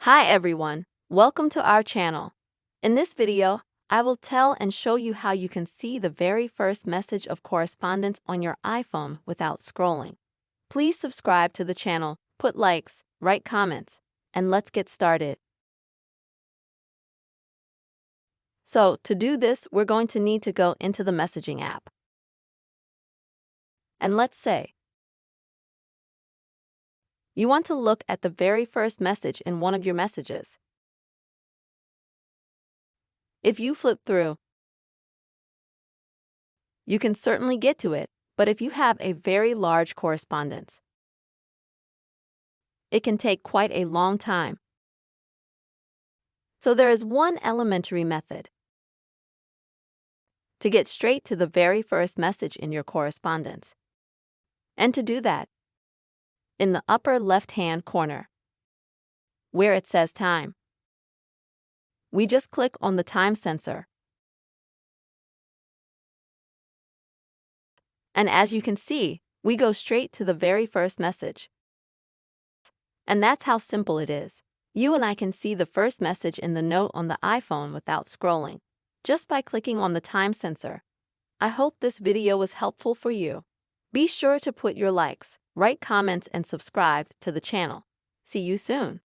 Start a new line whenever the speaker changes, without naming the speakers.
Hi everyone, welcome to our channel. In this video, I will tell and show you how you can see the very first message of correspondence on your iPhone without scrolling. Please subscribe to the channel, put likes, write comments, and let's get started. So, to do this, we're going to need to go into the messaging app. And let's say you want to look at the very first message in one of your messages. If you flip through, you can certainly get to it, but if you have a very large correspondence, it can take quite a long time. So there is one elementary method to get straight to the very first message in your correspondence. And to do that, in the upper left-hand corner, where it says time, we just click on the time sensor. And as you can see, we go straight to the very first message. And that's how simple it is. You and I can see the first message in the note on the iPhone without scrolling, just by clicking on the time sensor. I hope this video was helpful for you. Be sure to put your likes, write comments, and subscribe to the channel. See you soon.